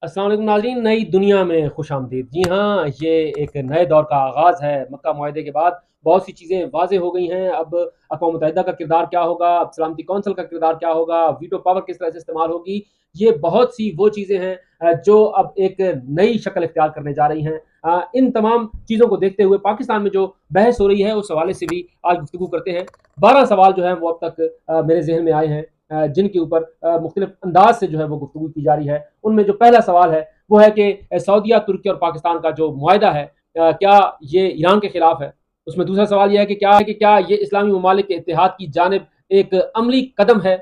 अस्सलाम वालेकुम नाज़रीन, नई दुनिया में खुशामदीद। जी हाँ, ये एक नए दौर का आगाज़ है। मक्का मुआहदे के बाद बहुत सी चीज़ें वाज़ेह हो गई हैं। अब अक़वाम मुत्तहिदा का किरदार क्या होगा, अब सलामती कौंसल का किरदार क्या होगा, वीटो पावर किस तरह से इस्तेमाल होगी, ये बहुत सी वो चीज़ें हैं जो अब एक नई शक्ल इख्तियार करने जा रही हैं। इन तमाम चीज़ों को देखते हुए पाकिस्तान में जो बहस हो रही है, उस हवाले से भी आज गुफ्तगू करते हैं। 12 सवाल जो हैं वो अब तक मेरे ज़हन में आए हैं, जिनके ऊपर मुख्तलिफ अंदाज से जो है वो गुफ्तगू की जा रही है। उनमें जो पहला सवाल है वो है कि सऊदीया, तुर्की और पाकिस्तान का जो मुआहदा है, क्या ये ईरान के खिलाफ है। उसमें दूसरा सवाल यह है कि क्या ये इस्लामी ममालिक के इत्तेहाद की जानिब एक अमली कदम है।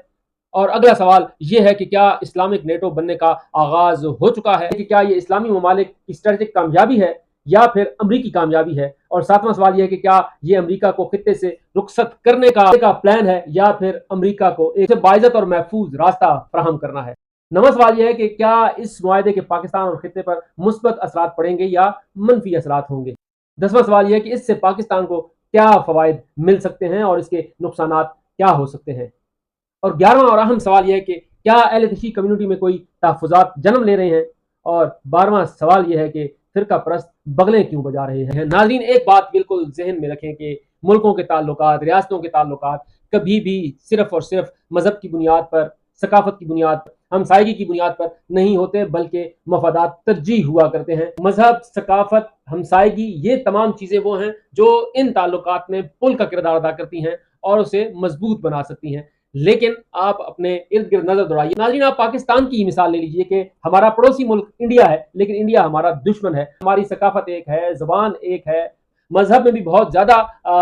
और अगला सवाल ये है कि क्या इस्लामिक नेटो बनने का आगाज हो चुका है, कि क्या ये इस्लामी ममालिक की स्ट्रेटेजिक कामयाबी है या फिर अमरीकी कामयाबी है। और सातवां सवाल यह है कि क्या ये अमरीका को खित्ते से रुखसत करने का प्लान है या फिर अमरीका को एक बाइज़्ज़त और महफूज रास्ता फराहम करना है। नवां सवाल यह है कि क्या इस मुआहदे के पाकिस्तान और खित्ते पर मुस्बत असरात पड़ेंगे या मनफी असरात होंगे। 10वां सवाल यह है कि इससे पाकिस्तान को क्या फ़वाइद मिल सकते हैं और इसके नुकसानात क्या हो सकते हैं। और 11वां और अहम सवाल यह है कि क्या अहले तशय्युई कम्युनिटी में कोई तहफ़्फ़ुज़ात जन्म ले रहे हैं। और 12वां सवाल यह है कि फ़िरका परस्त बगलें क्यों बजा रहे हैं। नाज़रीन, एक बात बिल्कुल ज़हन में रखें कि मुल्कों के ताल्लुकात, रियासतों के ताल्लुकात कभी भी सिर्फ़ और सिर्फ़ मज़हब की बुनियाद पर, सकाफ़त की बुनियाद पर, हमसायगी की बुनियाद पर नहीं होते, बल्कि मफादात तरजीह हुआ करते हैं। मज़हब, सकाफ़त, हमसायगी, ये तमाम चीज़ें वो हैं जो इन ताल्लुकात में पुल का किरदार अदा करती हैं और उसे मजबूत बना सकती हैं। लेकिन आप अपने इर्द गिर्द नजर दौड़ाइए। नाज़रीन, आप पाकिस्तान की ही मिसाल ले लीजिए कि हमारा पड़ोसी मुल्क इंडिया है, लेकिन इंडिया हमारा दुश्मन है। हमारी सकाफत एक है, ज़बान एक है, मजहब में भी बहुत ज़्यादा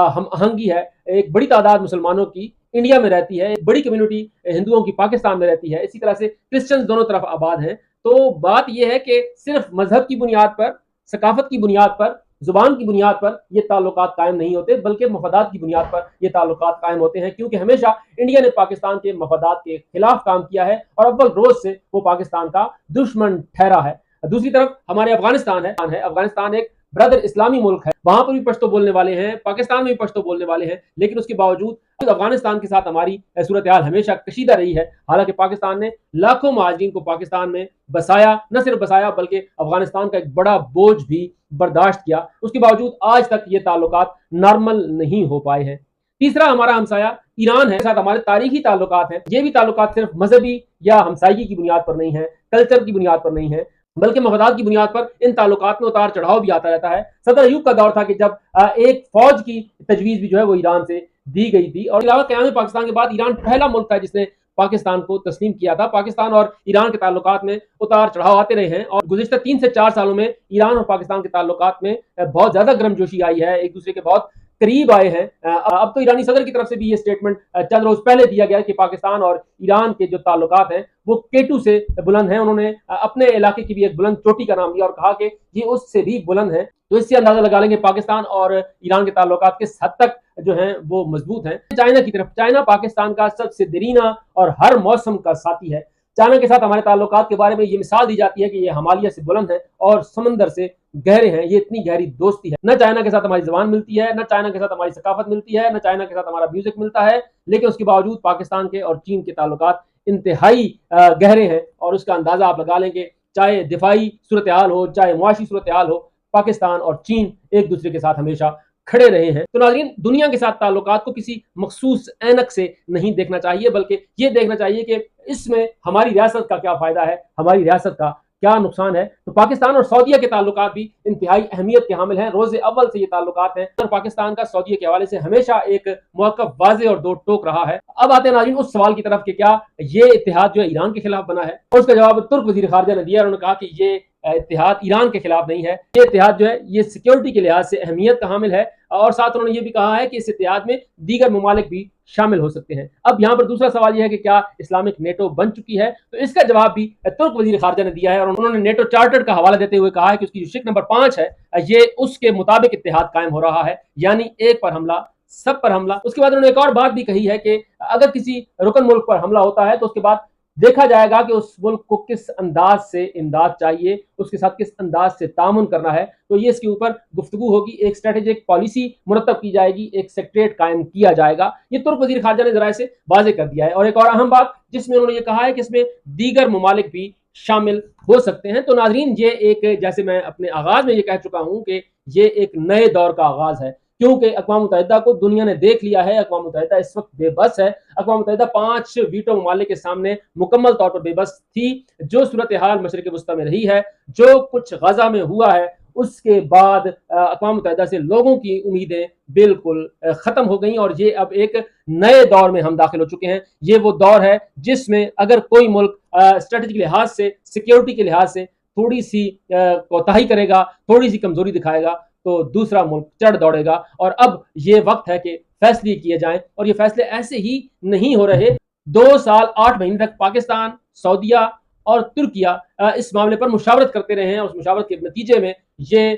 हम आहंगी है। एक बड़ी तादाद मुसलमानों की इंडिया में रहती है, एक बड़ी कम्युनिटी हिंदुओं की पाकिस्तान में रहती है, इसी तरह से क्रिश्चियन दोनों तरफ आबाद हैं। तो बात यह है कि सिर्फ मजहब की बुनियाद पर, सकाफत की बुनियाद पर, जुबान की बुनियाद पर ये ताल्लुकात कायम नहीं होते, बल्कि मफादात की बुनियाद पर ये ताल्लुकात कायम होते हैं। क्योंकि हमेशा इंडिया ने पाकिस्तान के मफादात के खिलाफ काम किया है और अव्वल रोज से वो पाकिस्तान का दुश्मन ठहरा है। दूसरी तरफ हमारे अफगानिस्तान है। अफगानिस्तान एक ब्रदर इस्लामी मुल्क है, वहां पर भी पश्तो बोलने वाले हैं, पाकिस्तान में भी पश्तो बोलने वाले हैं, लेकिन उसके बावजूद अफगानिस्तान के साथ हमारी सूरत हाल हमेशा कशीदा रही है। हालांकि पाकिस्तान ने लाखों महाजिरीन को पाकिस्तान में बसाया, न सिर्फ बसाया बल्कि अफगानिस्तान का एक बड़ा बोझ भी बर्दाश्त किया, उसके बावजूद आज तक ये ताल्लुकात नॉर्मल नहीं हो पाए हैं। तीसरा हमारा हमसाया ईरान है, साथ हमारे तारीखी ताल्लुकात हैं। ये भी ताल्लुकात सिर्फ मजहबी या हमसायगी की बुनियाद पर नहीं है, कल्चर की बुनियाद पर नहीं है, बल्कि मफादात की बुनियाद पर इन ताल्लुकात में उतार चढ़ाव भी आता रहता है। सदर अयूब का दौर था कि जब एक फौज की तजवीज़ भी जो है वो ईरान से दी गई थी। और अलावा क़याम पाकिस्तान के बाद ईरान पहला मुल्क था जिसने पाकिस्तान को तस्लीम किया था। पाकिस्तान और ईरान के ताल्लुकात में उतार चढ़ाव आते रहे हैं और गुज़िश्ता 3 से 4 सालों में ईरान और पाकिस्तान के ताल्लुकात में बहुत ज़्यादा गर्मजोशी आई है, एक दूसरे के बहुत करीब आए हैं। अब तो ईरानी सदर की तरफ से भी ये स्टेटमेंट चंद रोज पहले दिया गया कि पाकिस्तान और ईरान के जो ताल्लुकात हैं वो केटू से बुलंद हैं। उन्होंने अपने इलाके की भी एक बुलंद चोटी का नाम लिया और कहा कि ये उससे भी बुलंद है। तो इससे अंदाजा लगा लेंगे पाकिस्तान और ईरान के ताल्लुकात किस हद तक जो हैं वो मजबूत हैं। चाइना की तरफ, चाइना पाकिस्तान का सबसे दरीना और हर मौसम का साथी है। चाइना के साथ हमारे ताल्लुकात के बारे में ये मिसाल दी जाती है कि ये हिमालय से बुलंद है और समंदर से गहरे हैं। ये इतनी गहरी दोस्ती है। न चाइना के साथ हमारी जबान मिलती है, न चाइना के साथ हमारी सकाफत मिलती है, न चाइना के साथ हमारा म्यूजिक मिलता है, लेकिन उसके बावजूद पाकिस्तान के और चीन के ताल्लुकात इंतहाई गहरे हैं। और उसका अंदाजा आप लगा लेंगे, चाहे दिफाई सूरत हाल हो, चाहे मुआशी सूरत हाल हो, पाकिस्तान और चीन एक दूसरे के साथ हमेशा खड़े रहे हैं। तो नाज़रीन, दुनिया के साथ ताल्लुकात को किसी मखसूस ऐनक से नहीं देखना चाहिए, बल्कि ये देखना चाहिए कि इसमें हमारी रियासत का क्या फ़ायदा है, हमारी रियासत का क्या नुकसान है। तो पाकिस्तान और सऊदीया के ताल्लुकात भी इंतहाई अहमियत के हामिल हैं। रोज़े अव्वल से ये ताल्लुकात हैं और पाकिस्तान का सऊदीया के हवाले से हमेशा एक मौक़िफ़ वाज़ेह और दो टोक रहा है। अब आते हैं नाज़रीन उस सवाल की तरफ कि क्या ये इत्तेहाद जो है ईरान के खिलाफ बना है। और उसका जवाब तुर्क वज़ीर ख़ारिजा ने दिया। उन्होंने कहा कि ये इत्तेहाद ईरान के खिलाफ नहीं है, ये इत्तेहाद जो है ये सिक्योरिटी के लिहाज से अहमियत का हामिल है। और साथ उन्होंने ये भी कहा है कि इस इत्तेहाद में दीगर ममालिक भी शामिल हो सकते हैं। अब यहाँ पर दूसरा सवाल यह है कि क्या इस्लामिक नेटो बन चुकी है। तो इसका जवाब भी तुर्क वज़ीर ख़ारिजा ने दिया है और उन्होंने नेटो चार्टर का हवाला देते हुए कहा है कि उसकी जो शिक नंबर 5 है, ये उसके मुताबिक इत्तेहाद कायम हो रहा है, यानी एक पर हमला सब पर हमला। उसके बाद उन्होंने एक और बात भी कही है कि अगर किसी रुकन मुल्क पर हमला होता है तो उसके बाद देखा जाएगा कि उस मुल्क को किस अंदाज से इमदाद चाहिए, उसके साथ किस अंदाज से तामुन करना है। तो ये इसके ऊपर गुफ्तगू होगी, एक स्ट्रेटेजिक पॉलिसी मुरतब की जाएगी, एक सेक्रेटरीट कायम किया जाएगा। ये तुर्क वज़ीर ख़ारिजा ने ज़राए से वाज़ेह कर दिया है। और एक और अहम बात जिसमें उन्होंने ये कहा है कि इसमें दीगर ममालिक भी शामिल हो सकते हैं। तो नाज़रीन, ये एक, जैसे मैं अपने आगाज़ में ये कह चुका हूँ कि ये एक नए दौर का आगाज़ है, क्योंकि अक़वाम मुत्तहिदा को दुनिया ने देख लिया है। अक़वाम मुत्तहिदा इस वक़्त बेबस है। अक़वाम मुत्तहिदा 5 वीटो ममालिक के सामने मुकम्मल तौर पर बेबस थी। जो सूरत हाल मशरिक़ वुस्ता में रही है, जो कुछ गज़ा में हुआ है, उसके बाद अक़वाम मुत्तहिदा से लोगों की उम्मीदें बिल्कुल ख़त्म हो गई और ये अब एक नए दौर में हम दाखिल हो चुके हैं। ये वो दौर है जिसमें अगर कोई मुल्क स्ट्रेटेजिक लिहाज से, सिक्योरिटी के लिहाज से थोड़ी सी कोताही करेगा, थोड़ी सी कमजोरी दिखाएगा, तो दूसरा मुल्क चढ़ दौड़ेगा। और अब ये वक्त है कि फैसले किए जाएं, और ये फैसले ऐसे ही नहीं हो रहे। 2 साल 8 महीने तक पाकिस्तान, सऊदीया और तुर्किया इस मामले पर मुशावरत करते रहे हैं। उस मुशावरत के नतीजे में ये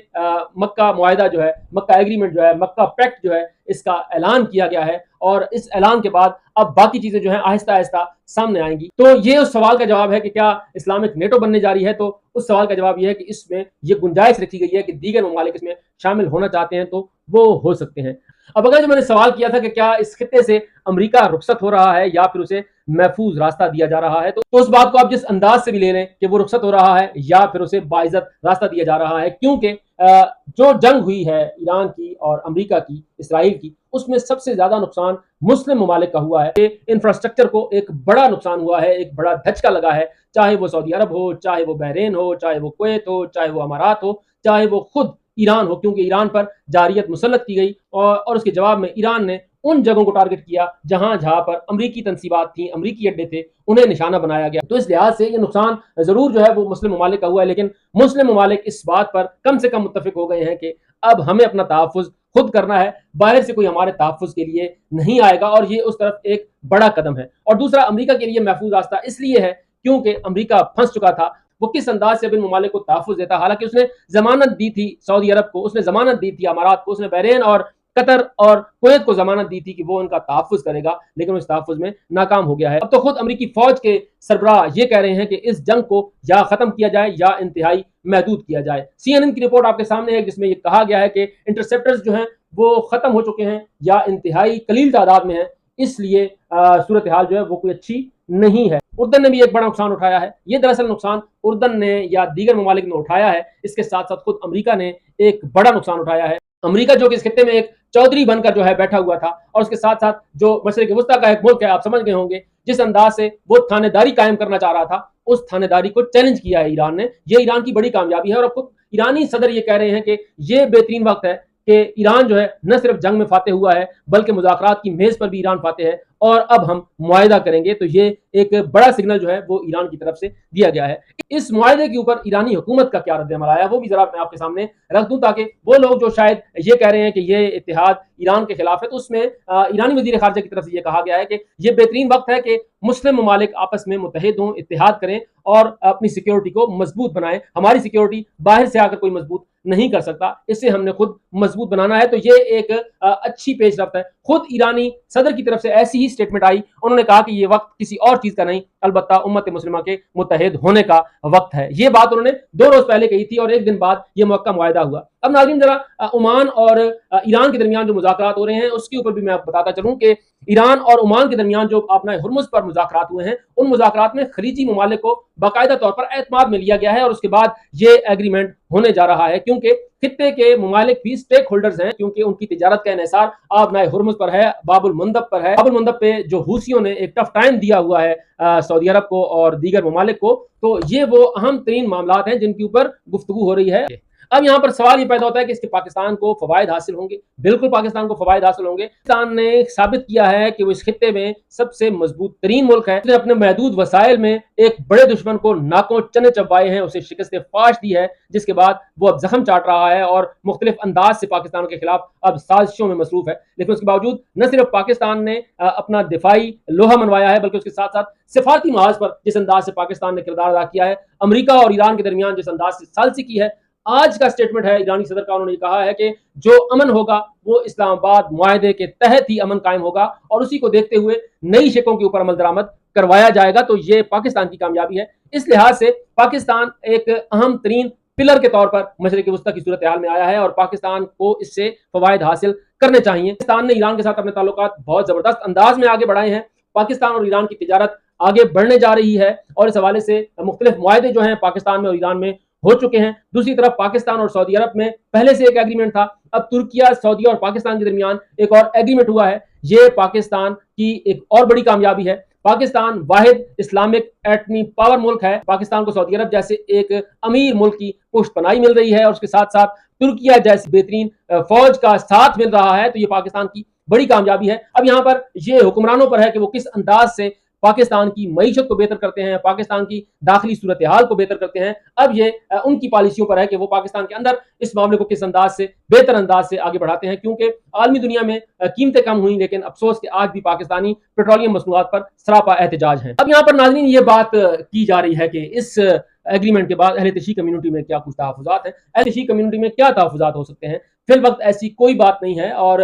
मक्का मुआहिदा जो है, मक्का एग्रीमेंट जो है, मक्का पैक्ट जो है, इसका ऐलान किया गया है। और इस ऐलान के बाद अब बाकी चीजें जो है आहिस्ता आहिस्ता सामने आएंगी। तो ये उस सवाल का जवाब है कि क्या इस्लामिक नेटो बनने जा रही है, तो उस सवाल का जवाब ये है कि इसमें ये गुंजाइश रखी गई है कि दीगर ममालिक इसमें शामिल होना चाहते हैं तो वो हो सकते हैं। अब अगर जो मैंने सवाल किया था कि क्या इस खित्ते से अमेरिका रुखसत हो रहा है या फिर उसे महफूज रास्ता दिया जा रहा है, तो उस बात को आप जिस अंदाज से भी ले लें कि वो रुखसत हो रहा है या फिर उसे बाइज्जत रास्ता दिया जा रहा है, क्योंकि जो जंग हुई है ईरान की और अमेरिका की, इसराइल की, उसमें सबसे ज्यादा नुकसान मुस्लिम ममालिक का हुआ है। इंफ्रास्ट्रक्चर को एक बड़ा नुकसान हुआ है, एक बड़ा धचका लगा है। चाहे वो सऊदी अरब हो, चाहे वो बहरीन हो, चाहे वो कुवैत हो, चाहे वो अमारात हो, चाहे वो खुद ईरान हो, क्योंकि ईरान पर जारियत मुसल्लत की गई और उसके जवाब में ईरान ने उन जगहों को टारगेट किया जहां जहां पर अमरीकी तंसीबात थी, अमरीकी अड्डे थे, उन्हें निशाना बनाया गया। तो इस लिहाज से ये नुकसान जरूर जो है वो मुस्लिम ममालिक का हुआ है, लेकिन मुस्लिम ममालिक इस बात पर कम से कम मुत्तफिक हो गए हैं कि अब हमें अपना तहफ़्फ़ुज़ खुद करना है, बाहर से कोई हमारे तहफ़्फ़ुज़ के लिए नहीं आएगा, और ये उस तरफ एक बड़ा कदम है। और दूसरा, अमरीका के लिए महफूज रास्ता इसलिए है क्योंकि अमरीका फंस चुका था। वो किस अंदाज से अब इन ममालिक को तहफ़्फ़ुज़ देता, हालांकि उसने जमानत दी थी सऊदी अरब को, उसने जमानत दी थी अमारात को, उसने बहरीन और कतर और कुवैत को जमानत दी थी कि वो उनका तहफ़्फ़ुज़ करेगा, लेकिन उस तहफ़्फ़ुज़ में नाकाम हो गया है। अब तो खुद अमरीकी फौज के सरबराह ये कह रहे हैं कि इस जंग को या खत्म किया जाए या इंतहाई महदूद किया जाए। CNN की रिपोर्ट आपके सामने है जिसमें ये कहा गया है कि इंटरसेप्टर्स जो हैं वो खत्म हो चुके हैं या इंतहाई कलील तादाद में है, इसलिए सूरत हाल जो है वो कोई अच्छी नहीं है। उर्दन ने भी एक बड़ा नुकसान उठाया है। ये दरअसल नुकसान उर्दन ने या दीगर ममालिक ने उठाया है, इसके साथ साथ खुद अमरीका ने एक बड़ा नुकसान उठाया है। अमरीका जो कि इस खित्ते में एक चौधरी बनकर जो है बैठा हुआ था, और उसके साथ साथ जो मशरिक़ वुस्ता का एक मुल्क है, आप समझ गए होंगे, जिस अंदाज से वो थानेदारी कायम करना चाह रहा था, उस थानेदारी को चैलेंज किया है ईरान ने। ये ईरान की बड़ी कामयाबी है, और अब खुद ईरानी सदर ये कह रहे हैं कि ये बेहतरीन वक्त है कि ईरान जो है न सिर्फ जंग में फाते हुआ है, बल्कि मुज़ाकरात की मेज पर भी ईरान फाते है, और अब हम मुआहिदा करेंगे। तो ये एक बड़ा सिग्नल जो है वो ईरान की तरफ से दिया गया है। इस मुआहिदे के ऊपर ईरानी हुकूमत का क्या रद्द-ए-अमल आया, वो भी जरा मैं आपके सामने रख दूं, ताकि वो लोग जो शायद ये कह रहे हैं कि ये इत्तेहाद ईरान के खिलाफ है, तो उसमें ईरानी वज़ीर ख़ारिजा की तरफ से ये कहा गया है कि ये बेहतरीन वक्त है कि मुस्लिम ममालिक आपस में मुत्तहिद हों, इत्तेहाद करें और अपनी सिक्योरिटी को मजबूत बनाएं। हमारी सिक्योरिटी बाहर से आकर कोई मजबूत नहीं कर सकता, इसे हमने खुद मजबूत बनाना है। तो ये एक अच्छी पेशरफ्त है। खुद ईरानी सदर की तरफ से ऐसी ही स्टेटमेंट आई, उन्होंने कहा कि ये वक्त किसी और चीज का नहीं, अलबत्ता उम्मत मुस्लिमा के मुत्तहिद होने का वक्त है। ये बात उन्होंने 2 रोज पहले कही थी, और एक दिन बाद ये मौका मुआहिदा हुआ। अब नाज़रीन, जरा ओमान और ईरान के दरमियान जो मुज़ाकरात हो रहे हैं उसके ऊपर भी मैं आपको बताता चलूं कि ईरान और ओमान के दरमियान जो अपना हुर्मुज़ पर मुज़ाकरात हुए हैं, उन मुज़ाकरात में खलीजी ममालिक को बाकायदा तौर पर एतमाद में लिया गया है, और उसके बाद ये एग्रीमेंट होने जा रहा है, क्योंकि खित्ते के ममालिक भी स्टेक होल्डर्स हैं, क्योंकि उनकी तिजारत का इन्हिसार आबनाए हुर्मुज़ पर है, बाबुल मंदब पर है। बाबुल मंदब पे जो हूसियों ने एक टफ टाइम दिया हुआ है सऊदी अरब को और दीगर ममालिक को, तो ये वो अहम तरीन मामलात हैं जिनके ऊपर गुफ्तगू हो रही है। अब यहाँ पर सवाल ये पैदा होता है कि इसके पाकिस्तान को फवायद हासिल होंगे। बिल्कुल पाकिस्तान को फवायद हासिल होंगे। पाकिस्तान ने साबित किया है कि वो इस खित्ते में सबसे मजबूत तरीन मुल्क है। उसने अपने महदूद वसाइल में एक बड़े दुश्मन को नाकों चने चबाए हैं, उसे शिकस्त फाश दी है, जिसके बाद वो अब जख्म चाट रहा है और मुख्तलिफ अंदाज से पाकिस्तान के खिलाफ अब साजिशों में मसरूफ है। लेकिन उसके बावजूद न सिर्फ पाकिस्तान ने अपना दिफाई लोहा मनवाया है, बल्कि उसके साथ साथ सिफारती महाज पर जिस अंदाज से पाकिस्तान ने किरदार अदा किया है, अमरीका और ईरान के दरमियान जिस अंदाज से सालसी की है। आज का स्टेटमेंट है ईरानी सदर का, उन्होंने कहा है कि जो अमन होगा वो इस्लामाबाद मुआहदे के तहत ही अमन कायम होगा, और उसी को देखते हुए नई शिकों के ऊपर अमल दरामद करवाया जाएगा। तो ये पाकिस्तान की कामयाबी है। इस लिहाज से पाकिस्तान एक अहम तरीन पिलर के तौर पर मशरिक़ वुस्ता की सूरत हाल में आया है, और पाकिस्तान को इससे फवायद हासिल करने चाहिए। पाकिस्तान ने ईरान के साथ अपने ताल्लुकात बहुत जबरदस्त अंदाज में आगे बढ़ाए हैं। पाकिस्तान और ईरान की तिजारत آگے بڑھنے جا رہی ہے اور اس حوالے سے مختلف معاہدے جو ہیں پاکستان میں اور ایران میں ہو چکے ہیں۔ دوسری طرف پاکستان اور سعودی عرب میں پہلے سے ایک ایگریمنٹ تھا، اب ترکیہ، سعودیہ اور پاکستان کے درمیان ایک اور ایگریمنٹ ہوا ہے۔ یہ پاکستان کی ایک اور بڑی کامیابی ہے۔ پاکستان واحد اسلامک ایٹمی پاور ملک ہے۔ پاکستان کو سعودی عرب جیسے ایک امیر ملک کی پشت پناہی مل رہی ہے اور اس کے ساتھ ساتھ ترکیہ جیسی بہترین فوج کا ساتھ مل رہا ہے، تو یہ پاکستان کی بڑی کامیابی ہے۔ اب یہاں پر یہ حکمرانوں پر ہے کہ وہ کس انداز سے پاکستان کی معیشت کو بہتر کرتے ہیں، پاکستان کی داخلی صورتحال کو بہتر کرتے ہیں۔ اب یہ ان کی پالیسیوں پر ہے کہ وہ پاکستان کے اندر اس معاملے کو کس انداز سے بہتر انداز سے آگے بڑھاتے ہیں، کیونکہ عالمی دنیا میں قیمتیں کم ہوئیں لیکن افسوس کہ آج بھی پاکستانی پیٹرولیم مصنوعات پر سراپا احتجاج ہیں۔ اب یہاں پر ناظرین یہ بات کی جا رہی ہے کہ اس ایگریمنٹ کے بعد اہل تشیع کمیونٹی میں کیا کچھ تحفظات ہیں، اہل تشیع کمیونٹی میں کیا تحفظات ہو سکتے ہیں۔ فی الوقت ایسی کوئی بات نہیں ہے اور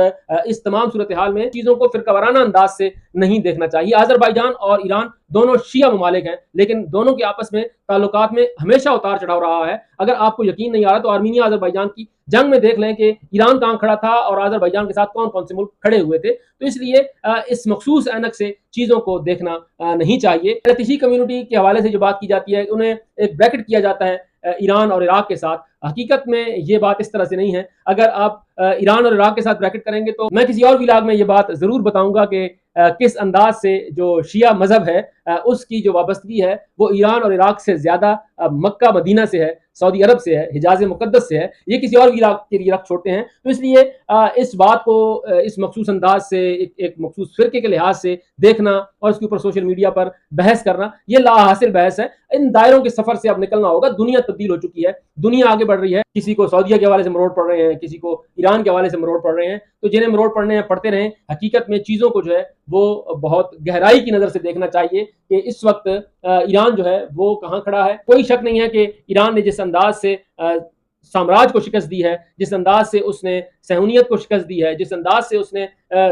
اس تمام صورتحال میں چیزوں کو فرقہ وارانہ انداز سے نہیں دیکھنا چاہیے۔ آذربائیجان اور ایران دونوں شیعہ ممالک ہیں لیکن دونوں کے آپس میں تعلقات میں ہمیشہ اتار چڑھاؤ رہا ہے۔ اگر آپ کو یقین نہیں آ رہا تو آرمینیا آذربائیجان کی جنگ میں دیکھ لیں کہ ایران کہاں کھڑا تھا اور آذربائیجان کے ساتھ کون کون سے ملک کھڑے ہوئے تھے۔ تو اس لیے اس مخصوص اینک سے چیزوں کو دیکھنا نہیں چاہیے۔ اہل تشیع کمیونٹی کے حوالے سے جو بات کی جاتی ہے انہیں ایک بریکٹ کیا جاتا ہے ایران اور عراق کے ساتھ، حقیقت میں یہ بات اس طرح سے نہیں ہے۔ اگر آپ ایران اور عراق کے ساتھ بریکٹ کریں گے تو میں کسی اور ولاگ میں یہ بات ضرور بتاؤں گا کہ کس انداز سے جو شیعہ مذہب ہے اس کی جو وابستگی ہے وہ ایران اور عراق سے زیادہ مکہ مدینہ سے ہے، سعودی عرب سے ہے، حجاز مقدس سے ہے۔ یہ کسی اور ولاگ کے لیے رکھ چھوڑتے ہیں، تو اس لیے اس بات کو اس مخصوص انداز سے ایک مخصوص فرقے کے لحاظ سے دیکھنا اور اس کے اوپر سوشل میڈیا پر بحث کرنا یہ لا حاصل بحث ہے۔ ان دائروں کے سفر سے اب نکلنا ہوگا۔ دنیا تبدیل ہو چکی ہے، دنیا آگے بڑھ رہی ہے۔ کسی کو سعودیہ کے حوالے سے مروڑ پڑ رہے ہیں، کسی کو ایران کے حوالے سے مروڑ پڑ رہے ہیں، تو جنہیں مروڑ پڑنے ہیں پڑھتے رہیں۔ حقیقت میں چیزوں کو جو ہے وہ بہت گہرائی کی نظر سے دیکھنا چاہیے کہ اس وقت ایران جو ہے وہ کہاں کھڑا ہے۔ کوئی شک نہیں ہے کہ ایران نے جس انداز سے سامراج کو شکست دی ہے، جس انداز سے اس نے صہیونیت کو شکست دی ہے، جس انداز سے اس نے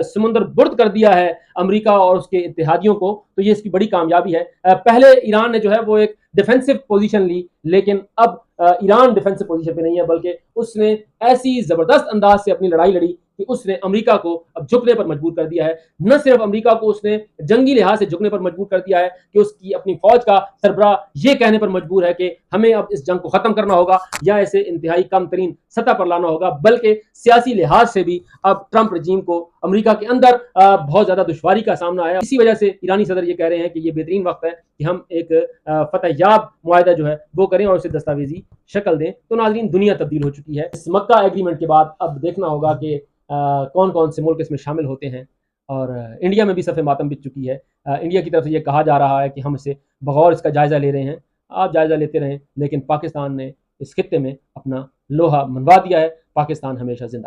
سمندر برد کر دیا ہے امریکہ اور اس کے اتحادیوں کو، تو یہ اس کی بڑی کامیابی ہے۔ پہلے ایران نے جو ہے وہ ایک ڈیفینسو پوزیشن لی لیکن اب ایران ڈیفینسو پوزیشن پہ نہیں ہے بلکہ اس نے ایسی زبردست انداز سے اپنی لڑائی لڑی کہ اس نے امریکہ کو اب جھکنے پر مجبور کر دیا ہے۔ نہ صرف امریکہ کو اس نے جنگی لحاظ سے جھکنے پر مجبور کر دیا ہے کہ اس کی اپنی فوج کا سربراہ یہ کہنے پر مجبور ہے کہ ہمیں اب اس جنگ کو ختم کرنا ہوگا یا اسے انتہائی کم ترین سطح پر لانا ہوگا، بلکہ سیاسی لحاظ سے بھی اب ٹرمپ رجیم کو امریکہ کے اندر بہت زیادہ دشواری کا سامنا ہے۔ اسی وجہ سے ایرانی صدر یہ کہہ رہے ہیں کہ یہ بہترین وقت ہے کہ ہم ایک فتح یاب معاہدہ جو ہے وہ کریں اور اسے دستاویزی شکل دیں۔ تو ناظرین دنیا تبدیل ہو چکی ہے۔ اس مکہ ایگریمنٹ کے بعد اب دیکھنا ہوگا کہ کون کون سے ملک اس میں شامل ہوتے ہیں، اور انڈیا میں بھی صف ماتم بچ چکی ہے۔ انڈیا کی طرف سے یہ کہا جا رہا ہے کہ ہم اسے بغور اس کا جائزہ لے رہے ہیں۔ آپ جائزہ لیتے رہیں لیکن پاکستان نے اس خطے میں اپنا لوہا منوا دیا ہے۔ پاکستان ہمیشہ زندہ۔